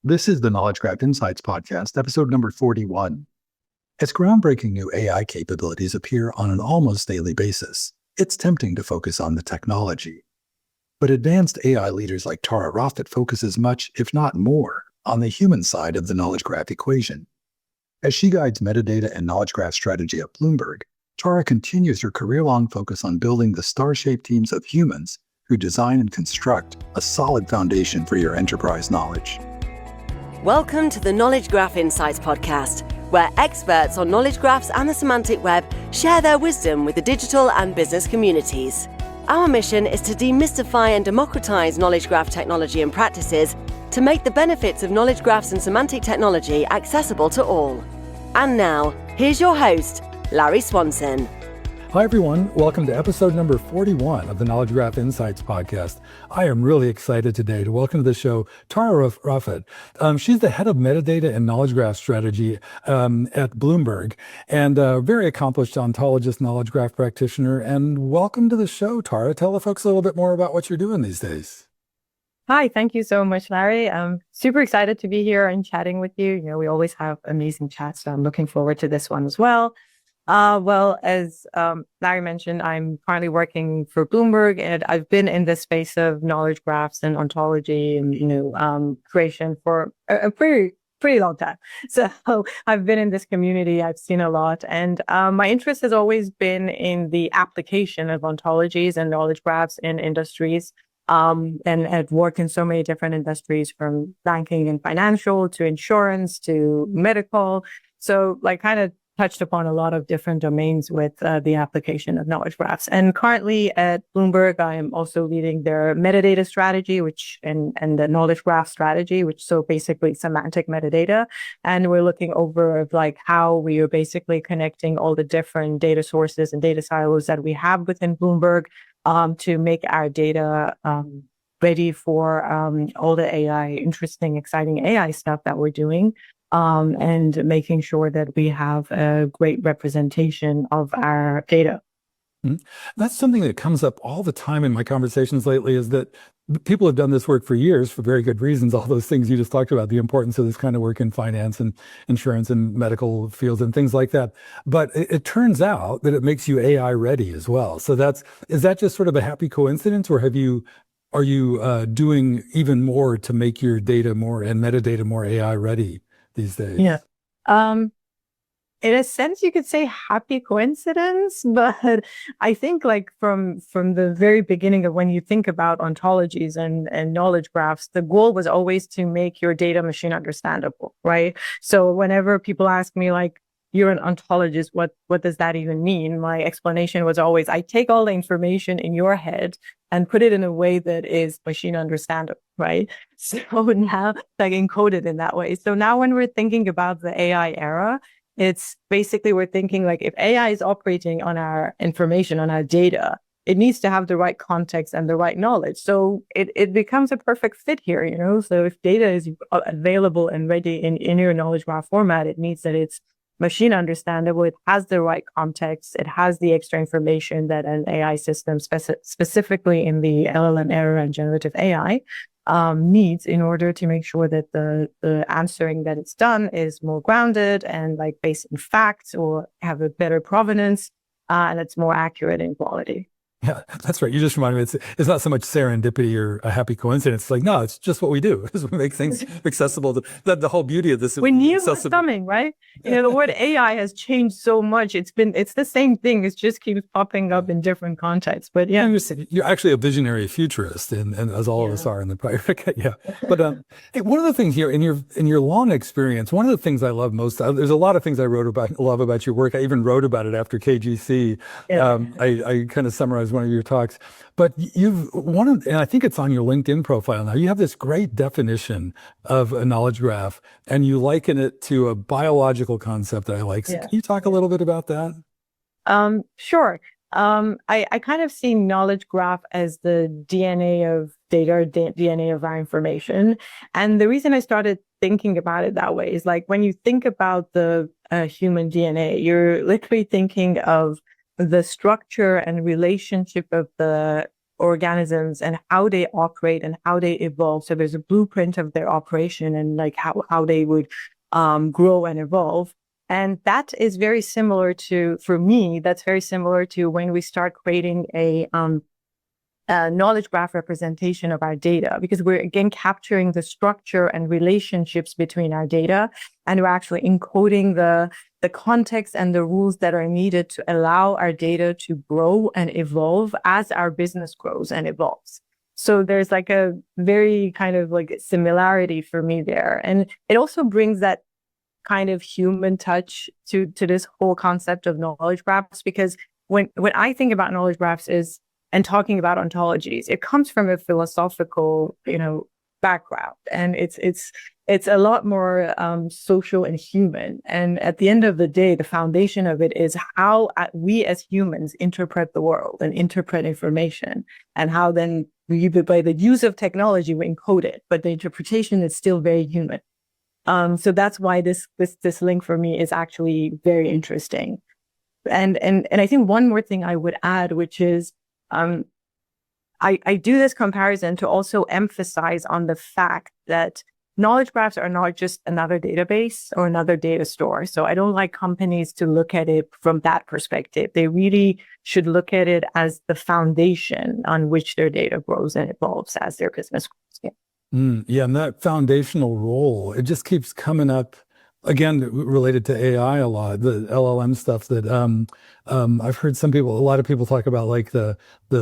This is the Knowledge Graph Insights podcast, episode number 41. As groundbreaking new AI capabilities appear on an almost daily basis, it's tempting to focus on the technology. But advanced AI leaders like Tara Raafat focus as much, if not more, on the human side of the knowledge graph equation. As she guides metadata and knowledge graph strategy at Bloomberg, Tara continues her career-long focus on building the star-shaped teams of humans who design and construct a solid foundation for your enterprise knowledge. Welcome to the Knowledge Graph Insights podcast, where experts on knowledge graphs and the semantic web share their wisdom with the digital and business communities. Our mission is to demystify and democratize knowledge graph technology and practices to make the benefits of knowledge graphs and semantic technology accessible to all. And now, here's your host, Larry Swanson. Hi, everyone. Welcome to episode number 41 of the Knowledge Graph Insights podcast. I am really excited today to welcome to the show Tara Raafat. She's the head of metadata and knowledge graph strategy at Bloomberg, and a very accomplished ontologist knowledge graph practitioner. And welcome to the show, Tara. Tell the folks a little bit more about what you're doing these days. Hi, thank you so much, Larry. I'm super excited to be here and chatting with you. We always have amazing chats, so I'm looking forward to this one as well. As Larry mentioned, I'm currently working for Bloomberg, and I've been in this space of knowledge graphs and ontology and creation for a pretty long time. So I've been in this community. I've seen a lot, and my interest has always been in the application of ontologies and knowledge graphs in industries. And I've worked in so many different industries, from banking and financial to insurance to medical. So kind of touched upon a lot of different domains with the application of knowledge graphs. And currently at Bloomberg, I am also leading their metadata strategy, and the knowledge graph strategy, which so basically semantic metadata. And we're looking over how we are basically connecting all the different data sources and data silos that we have within Bloomberg to make our data ready for all the AI, interesting, exciting AI stuff that we're doing. And making sure that we have a great representation of our data. Mm-hmm. That's something that comes up all the time in my conversations lately, is that people have done this work for years for very good reasons. All those things you just talked about, the importance of this kind of work in finance and insurance and medical fields and things like that. But it turns out that it makes you AI ready as well. So is that just sort of a happy coincidence, or are you doing even more to make your data more and metadata more AI ready these days? Yeah. In a sense, you could say happy coincidence, but I think from the very beginning of when you think about ontologies and knowledge graphs, the goal was always to make your data machine understandable, right? So whenever people ask me you're an ontologist, what does that even mean? My explanation was always, I take all the information in your head and put it in a way that is machine understandable, right? So now encoded in that way. So now when we're thinking about the AI era, it's basically we're thinking if AI is operating on our information, on our data, it needs to have the right context and the right knowledge. So it becomes a perfect fit here, So if data is available and ready in your knowledge graph format, it means that it's machine understandable, it has the right context, it has the extra information that an AI system, specifically in the LLM era and generative AI, needs in order to make sure that the answering that it's done is more grounded and based in facts, or have a better provenance, and it's more accurate in quality. Yeah, that's right. You just reminded me, it's not so much serendipity or a happy coincidence. No, it's just what we do. We make things accessible. The whole beauty of this. We knew it was coming, right? The word AI has changed so much. It's the same thing. It just keeps popping up in different contexts. But yeah, you're actually a visionary futurist, and as all of us are in the prior. Yeah. But hey, one of the things here in your long experience, one of the things I love most, there's a lot of things I love about your work. I even wrote about it after KGC. Yeah. I kind of summarized one of your talks, but and I think it's on your LinkedIn profile now, you have this great definition of a knowledge graph, and you liken it to a biological concept that I like. So can you talk a little bit about that? Sure. I kind of see knowledge graph as the DNA of data, or DNA of our information. And the reason I started thinking about it that way is when you think about the human DNA, you're literally thinking of the structure and relationship of the organisms and how they operate and how they evolve. So there's a blueprint of their operation and like how they would grow and evolve. And that is very similar to, for me, that's very similar to when we start creating a knowledge graph representation of our data, because we're again capturing the structure and relationships between our data, and we're actually encoding the context and the rules that are needed to allow our data to grow and evolve as our business grows and evolves. So there's like a very kind of like similarity for me there. And it also brings that kind of human touch to this whole concept of knowledge graphs, because when I think about knowledge graphs and talking about ontologies, it comes from a philosophical, background, and it's a lot more social and human. And at the end of the day, the foundation of it is how we as humans interpret the world and interpret information, and how then by the use of technology we encode it, but the interpretation is still very human. So that's why this link for me is actually very interesting. And I think one more thing I would add, which is I do this comparison to also emphasize on the fact that knowledge graphs are not just another database or another data store. So I don't like companies to look at it from that perspective. They really should look at it as the foundation on which their data grows and evolves as their business grows. Yeah, and that foundational role, it just keeps coming up again, related to AI a lot, the LLM stuff that I've heard a lot of people talk about, like the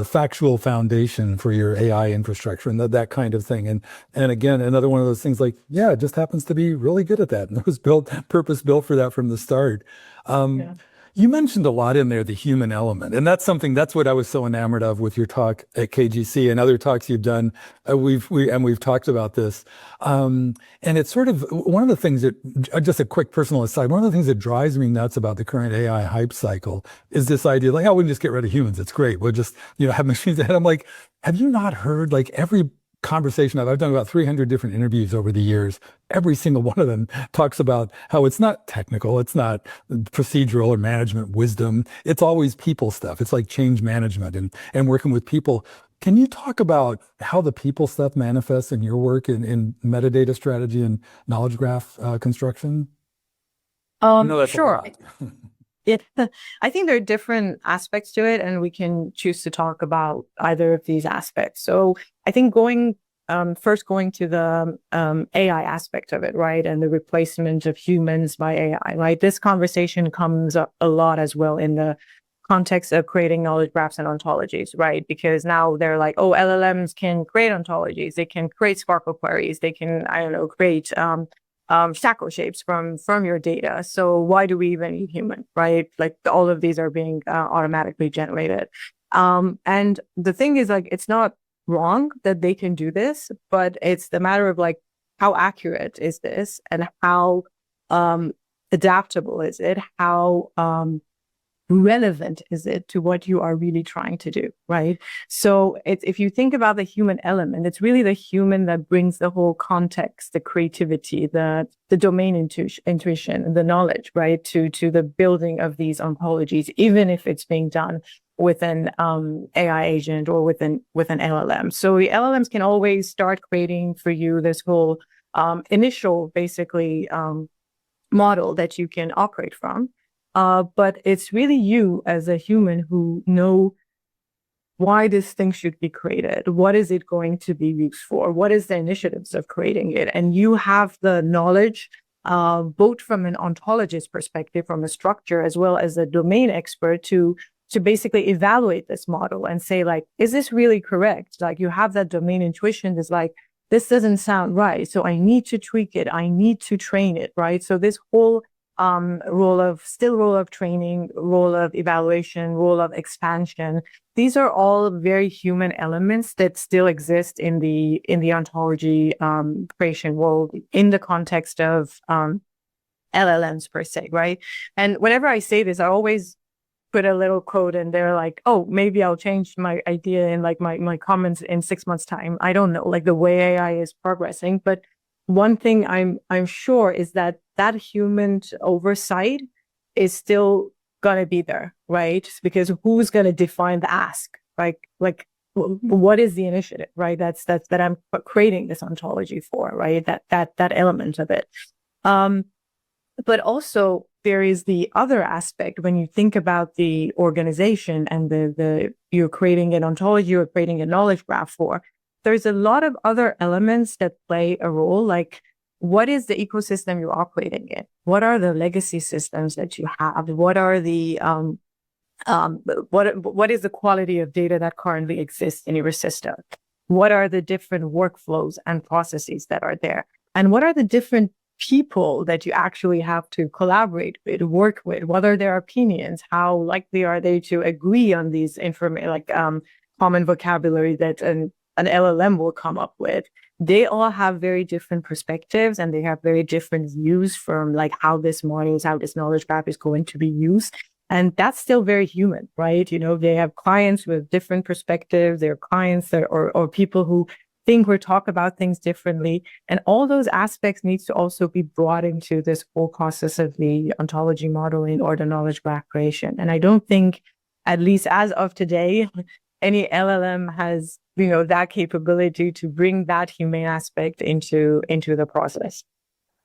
factual foundation for your AI infrastructure and that kind of thing. And again, another one of those things like, yeah, it just happens to be really good at that. And it was purpose built for that from the start. Yeah. You mentioned a lot in there, the human element, and that's what I was so enamored of with your talk at KGC and other talks you've done. We've talked about this, and it's sort of one of the things that, just a quick personal aside, one of the things that drives me nuts about the current AI hype cycle is this idea like, oh, we can just get rid of humans. It's great. We'll just have machines. And I'm like, have you not heard like every conversation I've done about 300 different interviews over the years, every single one of them talks about how it's not technical, it's not procedural or management wisdom, it's always people stuff. It's like change management and working with people. Can you talk about how the people stuff manifests in your work in metadata strategy and knowledge graph construction? Sure. I think there are different aspects to it, and we can choose to talk about either of these aspects. So I think going to the AI aspect of it, right, and the replacement of humans by AI, right? This conversation comes up a lot as well in the context of creating knowledge graphs and ontologies, right? Because now they're like, oh, LLMs can create ontologies, they can create Sparkle queries, they can, create shackle shapes from your data. So why do we even need human, right? Like all of these are being automatically generated. And the thing is, like, it's not wrong that they can do this, but it's the matter of like, how accurate is this, and how adaptable is it? How relevant is it to what you are really trying to do, right? So if you think about the human element, it's really the human that brings the whole context, the creativity, the domain intuition, the knowledge, right, to the building of these ontologies, even if it's being done with an AI agent or with an LLM. So the LLMs can always start creating for you this whole initial, basically, model that you can operate from. But it's really you as a human who know why this thing should be created. What is it going to be used for? What is the initiatives of creating it? And you have the knowledge, both from an ontologist perspective, from a structure, as well as a domain expert to basically evaluate this model and say, like, is this really correct? Like, you have that domain intuition is like, this doesn't sound right, so I need to tweak it. I need to train it, right? So this whole role of training, role of evaluation, role of expansion. These are all very human elements that still exist in the ontology creation world in the context of LLMs per se, right? And whenever I say this, I always put a little quote and they're like, oh, maybe I'll change my idea in like my comments in 6 months' time. I don't know, like the way AI is progressing. But one thing I'm sure is that human oversight is still gonna be there, right? Because who's gonna define the ask? Like what is the initiative, right? That I'm creating this ontology for, right? That element of it. But also there is the other aspect when you think about the organization and the you're creating an ontology, you're creating a knowledge graph for. There's a lot of other elements that play a role, like what is the ecosystem you're operating in? What are the legacy systems that you have? What are the what is the quality of data that currently exists in your system? What are the different workflows and processes that are there? And what are the different people that you actually have to collaborate with, work with? What are their opinions? How likely are they to agree on these common vocabulary that an LLM will come up with? They all have very different perspectives and they have very different views from like how this knowledge graph is going to be used. And that's still very human, right? You know, they have clients with different perspectives. They're clients that, or people who think or talk about things differently. And all those aspects needs to also be brought into this whole process of the ontology modeling or the knowledge graph creation. And I don't think, at least as of today, any LLM has, you know, that capability to bring that human aspect into the process.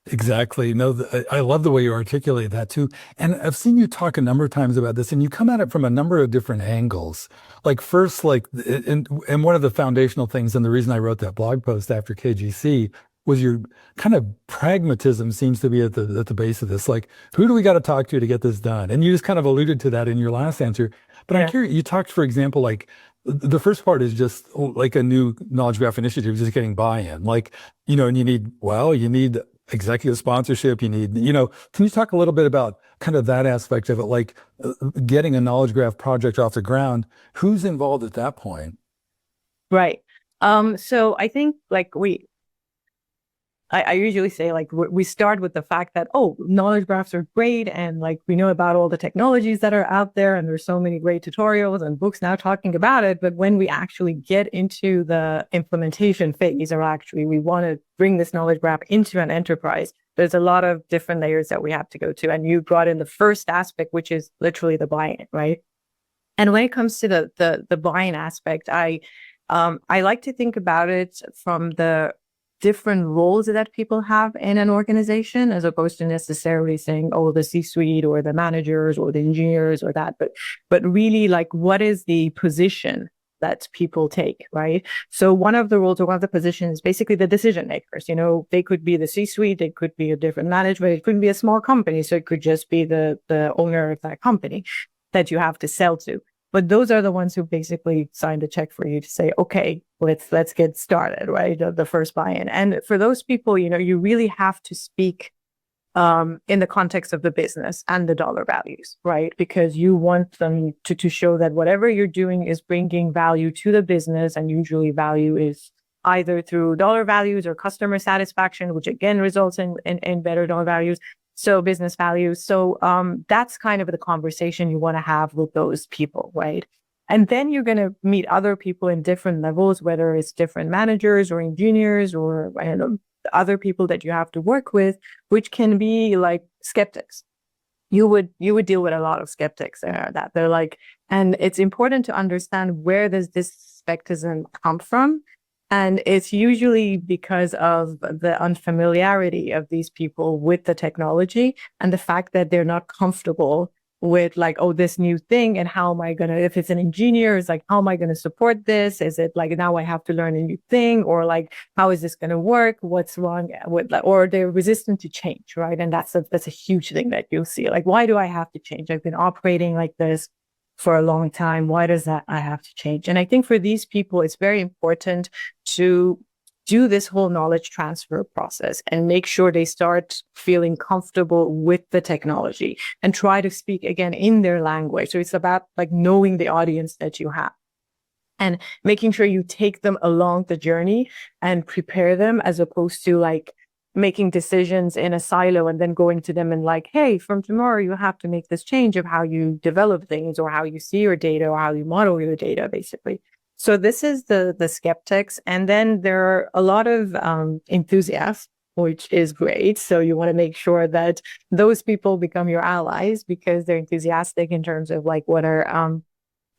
Exactly. No, I love the way you articulate that too. And I've seen you talk a number of times about this, and you come at it from a number of different angles. Like first, and one of the foundational things, and the reason I wrote that blog post after KGC was your kind of pragmatism seems to be at the base of this. Like, who do we got to talk to get this done? And you just kind of alluded to that in your last answer. But I'm curious, you talked, for example, like the first part is just like a new knowledge graph initiative, just getting buy-in. Like, you know, and you need executive sponsorship, you need, you know, can you talk a little bit about kind of that aspect of it, like getting a knowledge graph project off the ground? Who's involved at that point? Right. So I think like I usually say like we start with the fact that, oh, knowledge graphs are great. And like we know about all the technologies that are out there and there's so many great tutorials and books now talking about it. But when we actually get into the implementation phase, or actually we want to bring this knowledge graph into an enterprise, there's a lot of different layers that we have to go to. And you brought in the first aspect, which is literally the buy-in, right? And when it comes to the buy-in aspect, I like to think about it from the different roles that people have in an organization, as opposed to necessarily saying, oh, the C-suite or the managers or the engineers or that, but really like what is the position that people take, right? So one of the roles or one of the positions is basically the decision makers. You know, they could be the C-suite, it could be a different management, it could be a small company, so it could just be the owner of that company that you have to sell to. But those are the ones who basically signed a check for you to say, okay, let's get started, right? The first buy-in. And for those people, you know, you really have to speak in the context of the business and the dollar values, right? Because you want them to show that whatever you're doing is bringing value to the business, and usually value is either through dollar values or customer satisfaction, which again results in better dollar values. So business values. So that's kind of the conversation you want to have with those people, right? And then you're going to meet other people in different levels, whether it's different managers or engineers or other people that you have to work with, which can be like skeptics. You would deal with a lot of skeptics that they're like, and it's important to understand where does this skepticism come from. And it's usually because of the unfamiliarity of these people with the technology and the fact that they're not comfortable with like, oh, this new thing. And how am I going to, if it's an engineer, it's like, how am I going to support this? Is it like, now I have to learn a new thing? Or like, how is this going to work? What's wrong with, or they're resistant to change, right? And that's a huge thing that you'll see. Like, why do I have to change? I've been operating like this for a long time. Why does that I have to change? And I think for these people, it's very important to do this whole knowledge transfer process and make sure they start feeling comfortable with the technology and try to speak again in their language. So it's about like knowing the audience that you have and making sure you take them along the journey and prepare them, as opposed to like making decisions in a silo and then going to them and like, hey, from tomorrow you have to make this change of how you develop things or how you see your data or how you model your data, basically. So this is the skeptics. And then there are a lot of enthusiasts, which is great. So you want to make sure that those people become your allies because they're enthusiastic in terms of like what are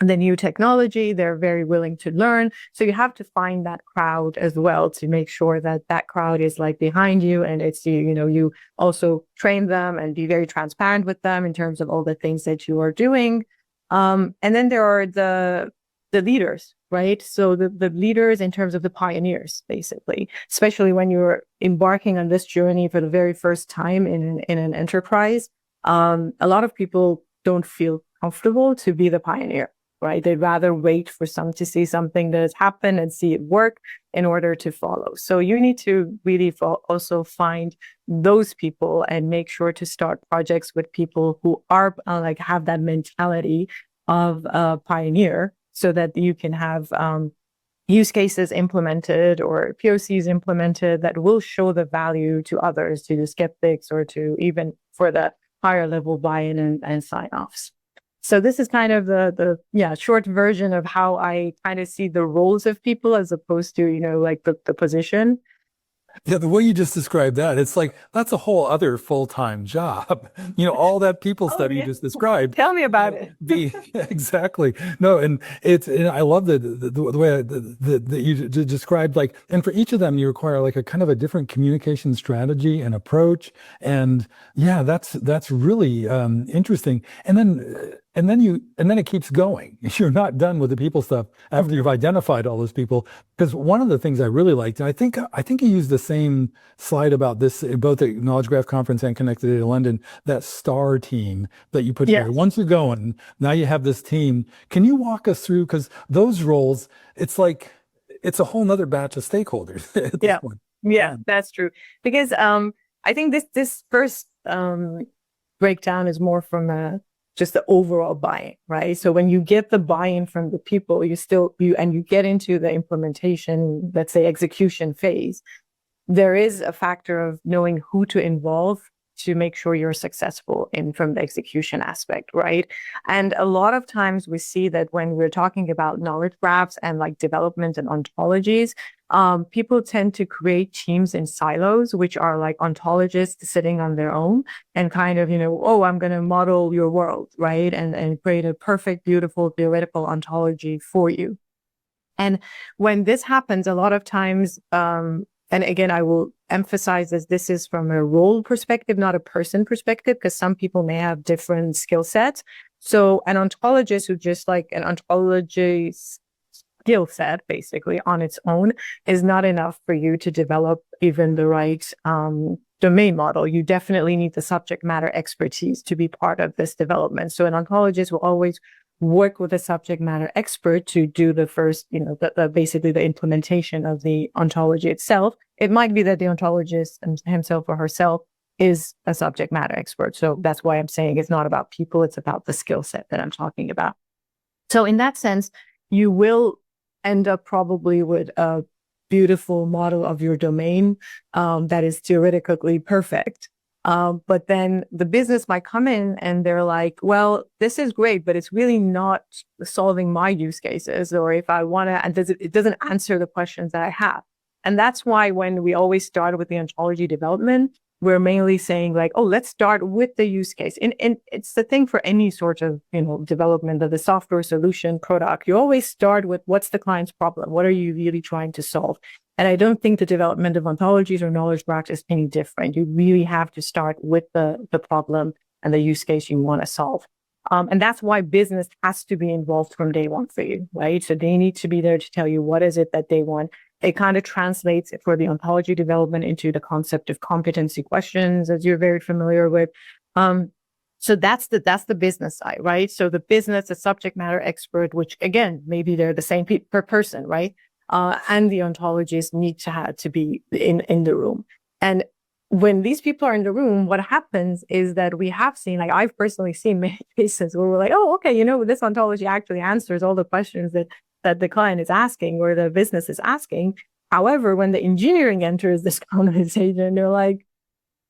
the new technology. They're very willing to learn. So you have to find that crowd as well to make sure that that crowd is like behind you, and it's you also train them and be very transparent with them in terms of all the things that you are doing. And then there are the leaders, right? So the leaders in terms of the pioneers, basically, especially when you're embarking on this journey for the very first time in an enterprise. A lot of people don't feel comfortable to be the pioneer, right? They'd rather wait for to see something that has happened and see it work in order to follow. So you need to really also find those people and make sure to start projects with people who are like have that mentality of a pioneer, so that you can have use cases implemented or POCs implemented that will show the value to others, to the skeptics, or to even for the higher level buy-in and sign-offs. So this is kind of the short version of how I kind of see the roles of people as opposed to, like the position. Yeah, the way you just described that, it's like that's a whole other full-time job. All that people study you just described. Tell me about it. Exactly. No, and I love the way that you described, like, and for each of them you require like a kind of a different communication strategy and approach. And yeah, that's really interesting. And then it keeps going. You're not done with the people stuff after you've identified all those people. Because one of the things I really liked, and I think you used the same slide about this both at Knowledge Graph Conference and Connected Data London, that STAR team that you put together. Once you're going, now you have this team. Can you walk us through, because those roles, it's like it's a whole nother batch of stakeholders at this point. Yeah, that's true. Because I think this first breakdown is more from just the overall buy-in, right? So when you get the buy-in from the people, you get into the implementation, let's say execution phase, there is a factor of knowing who to involve to make sure you're successful from the execution aspect, right? And a lot of times we see that when we're talking about knowledge graphs and like development and ontologies, people tend to create teams in silos, which are like ontologists sitting on their own and kind of, I'm going to model your world, right? And create a perfect, beautiful, theoretical ontology for you. And when this happens, a lot of times, and again, I will emphasize that this is from a role perspective, not a person perspective, because some people may have different skill sets. So an ontologist who just like an ontology skill set, basically on its own, is not enough for you to develop even the right domain model. You definitely need the subject matter expertise to be part of this development. So an ontologist will always work with a subject matter expert to do the first, basically the implementation of the ontology itself. It might be that the ontologist himself or herself is a subject matter expert. So that's why I'm saying it's not about people, it's about the skill set that I'm talking about. So in that sense, you will end up probably with a beautiful model of your domain that is theoretically perfect. But then the business might come in and they're like, well, this is great, but it's really not solving my use cases, or if I want to, and it doesn't answer the questions that I have. And that's why when we always start with the ontology development, we're mainly saying like, oh, let's start with the use case. And it's the thing for any sort of, development of the software solution product. You always start with what's the client's problem? What are you really trying to solve? And I don't think the development of ontologies or knowledge graphs is any different. You really have to start with the problem and the use case you want to solve. And that's why business has to be involved from day one for you, right? So they need to be there to tell you what is it that they want. It kind of translates for the ontology development into the concept of competency questions, as you're very familiar with. So that's the business side, right? So the business, the subject matter expert, which again, maybe they're the same per person, right? And the ontologists need to be in the room. And when these people are in the room, what happens is that we have seen, like I've personally seen many cases where we're like, oh, okay, this ontology actually answers all the questions that the client is asking or the business is asking. However, when the engineering enters this conversation, they're like,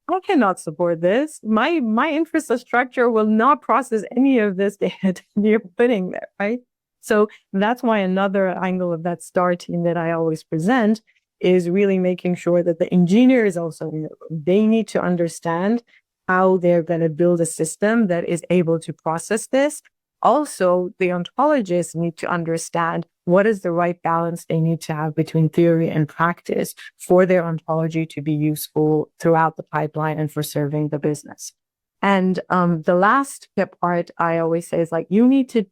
I cannot support this. My infrastructure will not process any of this data that you're putting there, right? So that's why another angle of that STAR team that I always present is really making sure that the engineer is also, they need to understand how they're going to build a system that is able to process this also the ontologists need to understand what is the right balance they need to have between theory and practice for their ontology to be useful throughout the pipeline and for serving the business. And the last part I always say is like, you need to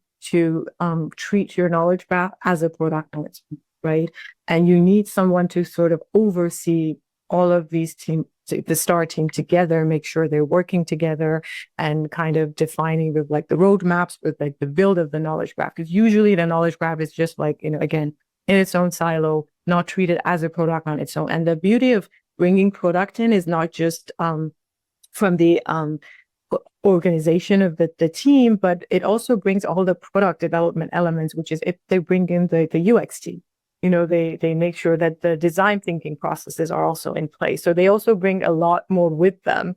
treat your knowledge graph as a product knowledge, right? And you need someone to sort of oversee all of these the STAR team together, make sure they're working together and kind of defining with like the roadmaps with like the build of the knowledge graph. Because usually the knowledge graph is just like, again, in its own silo, not treated as a product on its own. And the beauty of bringing product in is not just from the organization of the team, but it also brings all the product development elements, which is if they bring in the UX team. They make sure that the design thinking processes are also in place. So they also bring a lot more with them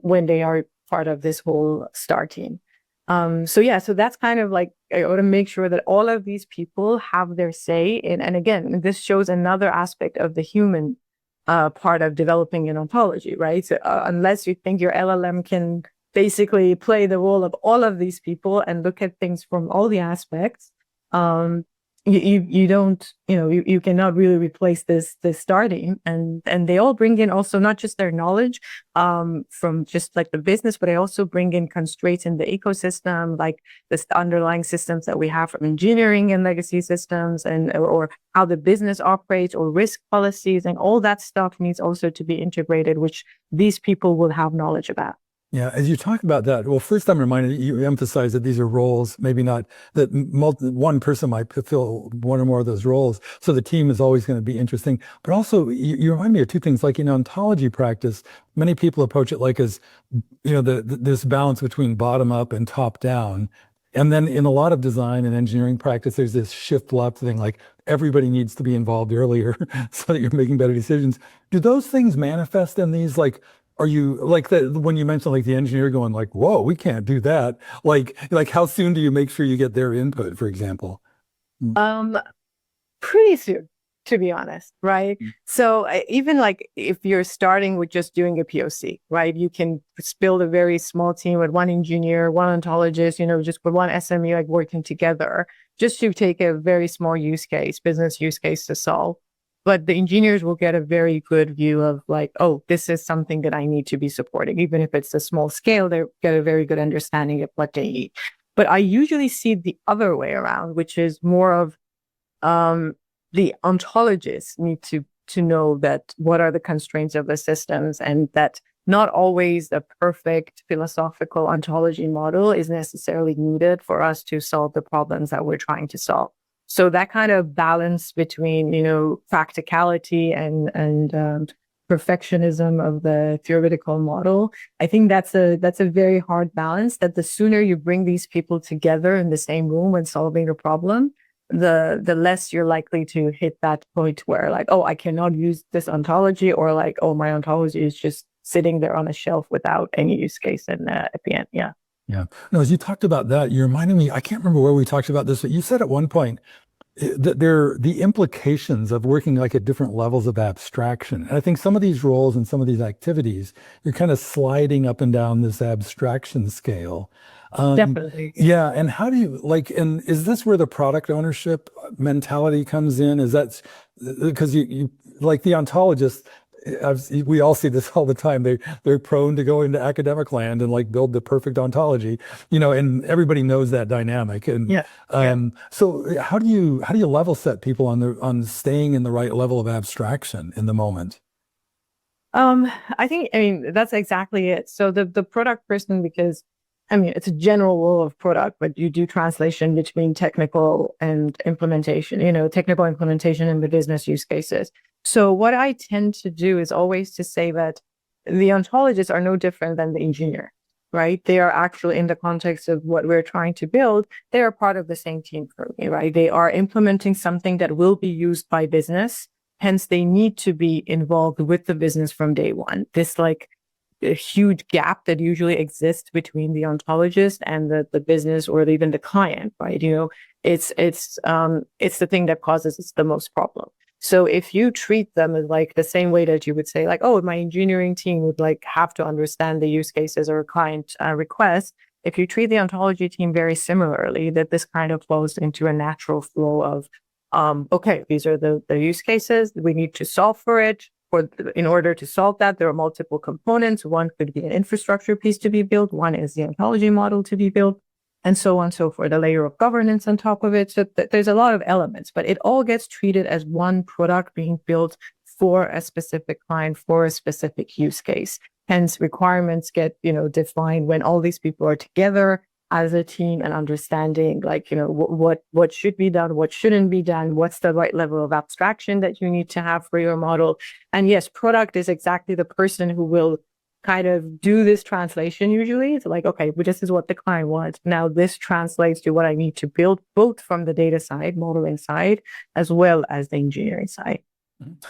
when they are part of this whole STAR team. So that's kind of like, I want to make sure that all of these people have their say in, and again, this shows another aspect of the human part of developing an ontology, right? So unless you think your LLM can basically play the role of all of these people and look at things from all the aspects, you don't, you cannot really replace this starting, and they all bring in also not just their knowledge from just like the business, but they also bring in constraints in the ecosystem, like the underlying systems that we have from engineering and legacy systems, and or how the business operates, or risk policies, and all that stuff needs also to be integrated, which these people will have knowledge about. Yeah, as you talk about that, well, first I'm reminded, you emphasize that these are roles, maybe not that one person might fulfill one or more of those roles. So the team is always going to be interesting. But also, you remind me of two things, like in ontology practice, many people approach it like as, this balance between bottom up and top down. And then in a lot of design and engineering practice, there's this shift left thing, like everybody needs to be involved earlier so that you're making better decisions. Do those things manifest in these, like, are you like when you mentioned like the engineer going like, whoa, we can't do that. Like how soon do you make sure you get their input, for example? Pretty soon, to be honest, right? So even like if you're starting with just doing a POC, right? You can build a very small team with one engineer, one ontologist, just with one SME, like working together, just to take a very small business use case to solve. But the engineers will get a very good view of like, oh, this is something that I need to be supporting. Even if it's a small scale, they get a very good understanding of what they need. But I usually see the other way around, which is more of the ontologists need to know that what are the constraints of the systems, and that not always the perfect philosophical ontology model is necessarily needed for us to solve the problems that we're trying to solve. So that kind of balance between, practicality and perfectionism of the theoretical model, I think that's a very hard balance, that the sooner you bring these people together in the same room when solving a problem, the less you're likely to hit that point where like, oh, I cannot use this ontology, or like, oh, my ontology is just sitting there on a shelf without any use case at the end. Yeah. Yeah. No, as you talked about that, you reminded me, I can't remember where we talked about this, but you said at one point that the implications of working like at different levels of abstraction. And I think some of these roles and some of these activities, you're kind of sliding up and down this abstraction scale. Definitely. Yeah. And how do you and is this where the product ownership mentality comes in? Is that because you like the ontologist, we all see this all the time. They're prone to go into academic land and like build the perfect ontology, and everybody knows that dynamic. And so how do you level set people on staying in the right level of abstraction in the moment? I mean that's exactly it. So the product person, because it's a general rule of product, but you do translation between technical and implementation, technical implementation and the business use cases. So what I tend to do is always to say that the ontologists are no different than the engineer, right? They are actually, in the context of what we're trying to build, they are part of the same team for me, right? They are implementing something that will be used by business. Hence, they need to be involved with the business from day one. This like a huge gap that usually exists between the ontologist and the business, or even the client, right? It's the thing that causes the most problem. So if you treat them as like the same way that you would say like, oh, my engineering team would like have to understand the use cases or client requests, if you treat the ontology team very similarly, that this kind of flows into a natural flow of, okay, these are the use cases. We need to solve for it. In order to solve that, there are multiple components. One could be an infrastructure piece to be built. One is the ontology model to be built, and so on and so forth, a layer of governance on top of it. So there's a lot of elements, but it all gets treated as one product being built for a specific client, for a specific use case. Hence, requirements get, defined when all these people are together as a team and understanding, like, what should be done, what shouldn't be done, what's the right level of abstraction that you need to have for your model. And yes, product is exactly the person who will kind of do this translation usually. It's like, okay, well, this is what the client wants. Now this translates to what I need to build, both from the data side, modeling side, as well as the engineering side.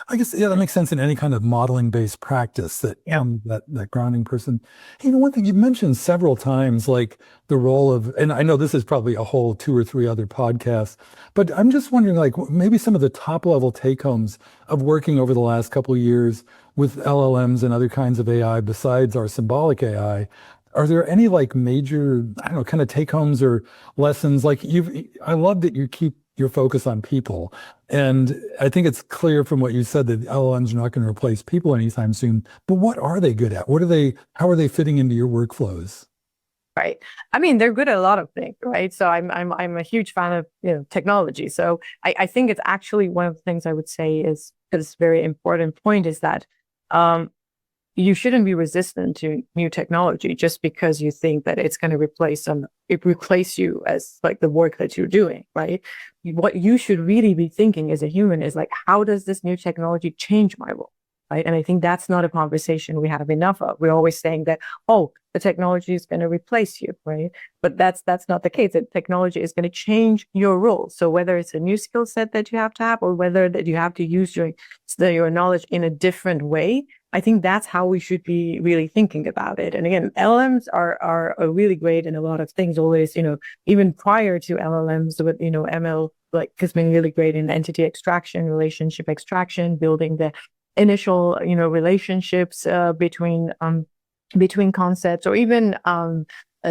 I guess, yeah, that makes sense in any kind of modeling-based practice that that grounding person. Hey, one thing you've mentioned several times, like the role of, and I know this is probably a whole 2 or 3 other podcasts, but I'm just wondering, like, maybe some of the top-level take-homes of working over the last couple of years with LLMs and other kinds of AI besides our symbolic AI. Are there any like major, I don't know, kind of take-homes or lessons? Like I love that you keep your focus on people. And I think it's clear from what you said that LLMs are not going to replace people anytime soon. But what are they good at? How are they fitting into your workflows? Right. I mean, they're good at a lot of things, right? So I'm a huge fan of technology. So I think it's actually one of the things I would say is this very important point is that you shouldn't be resistant to new technology just because you think that it's going to replace you as like the work that you're doing, right? What you should really be thinking as a human is like, how does this new technology change my role? Right. And I think that's not a conversation we have enough of. We're always saying that, oh, the technology is going to replace you, right? But that's not the case. The technology is going to change your role. So whether it's a new skill set that you have to have, or whether that you have to use your knowledge in a different way, I think that's how we should be really thinking about it. And again, LLMs are really great in a lot of things. Always, even prior to LLMs, with ML has been really great in entity extraction, relationship extraction, building the initial relationships between concepts, or even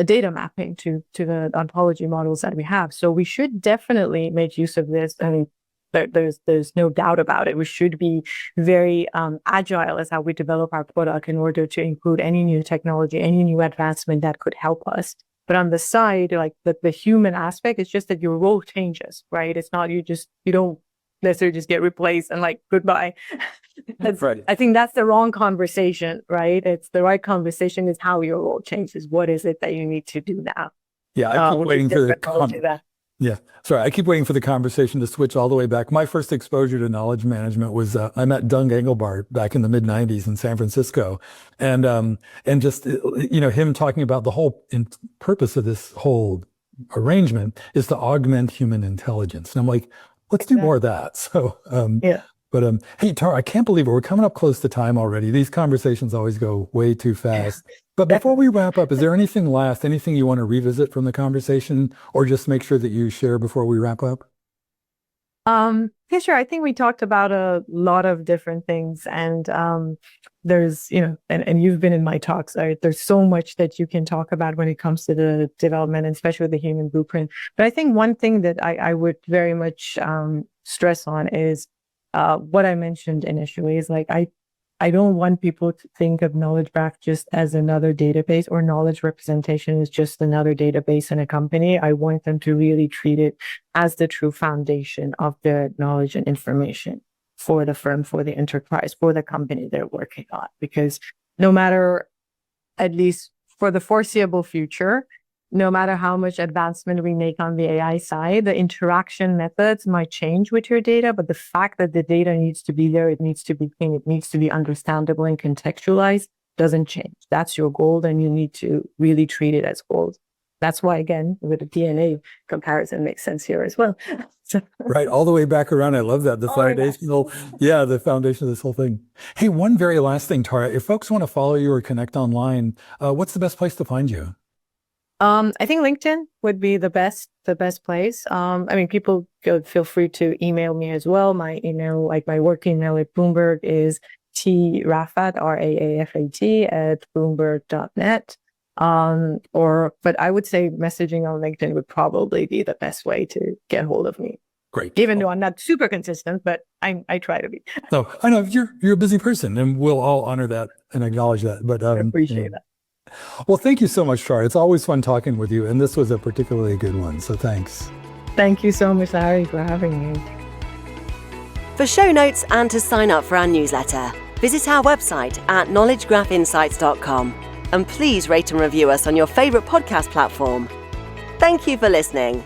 data mapping to the ontology models that we have. So we should definitely make use of this. I mean, there's no doubt about it. We should be very agile as how we develop our product in order to include any new technology, any new advancement that could help us. But on the side, like the human aspect, it's just that your role changes, right? It's not you don't necessarily just get replaced and like goodbye. Right. I think that's the wrong conversation, right? It's the right conversation is how your role changes. What is it that you need to do now? Yeah, I keep waiting for I keep waiting for the conversation to switch all the way back. My first exposure to knowledge management was I met Doug Engelbart back in the mid '90s in San Francisco, and just him talking about the whole purpose of this whole arrangement is to augment human intelligence, and I'm like, let's do more of that. So But hey, Tara, I can't believe it. We're coming up close to time already. These conversations always go way too fast. But before we wrap up, is there anything you want to revisit from the conversation, or just make sure that you share before we wrap up? Yeah, sure. I think we talked about a lot of different things, and there's, and you've been in my talks. There's so much that you can talk about when it comes to the development, and especially the human blueprint. But I think one thing that I would very much stress on is what I mentioned initially is like, I don't want people to think of knowledge graph just as another database, or knowledge representation is just another database in a company. I want them to really treat it as the true foundation of the knowledge and information for the firm, for the enterprise, for the company they're working on. Because no matter, at least for the foreseeable future, no matter how much advancement we make on the AI side, the interaction methods might change with your data, but the fact that the data needs to be there, it needs to be clean, it needs to be understandable and contextualized, doesn't change. That's your goal, and you need to really treat it as gold. That's why, again, with the DNA comparison makes sense here as well. Right, all the way back around. I love that. The foundation of this whole thing. Hey, one very last thing, Tara. If folks want to follow you or connect online, what's the best place to find you? I think LinkedIn would be the best place. I mean, people feel free to email me as well. My email, like my work email at Bloomberg, is traafat, Raafat, @bloomberg.net. But I would say messaging on LinkedIn would probably be the best way to get hold of me. Great. Even though I'm not super consistent, but I try to be. No, I know you're a busy person, and we'll all honor that and acknowledge that. But I appreciate that. Well, thank you so much, Char. It's always fun talking with you, and this was a particularly good one. So thanks. Thank you so much, Larry, for having me. For show notes and to sign up for our newsletter, visit our website at knowledgegraphinsights.com. And please rate and review us on your favorite podcast platform. Thank you for listening.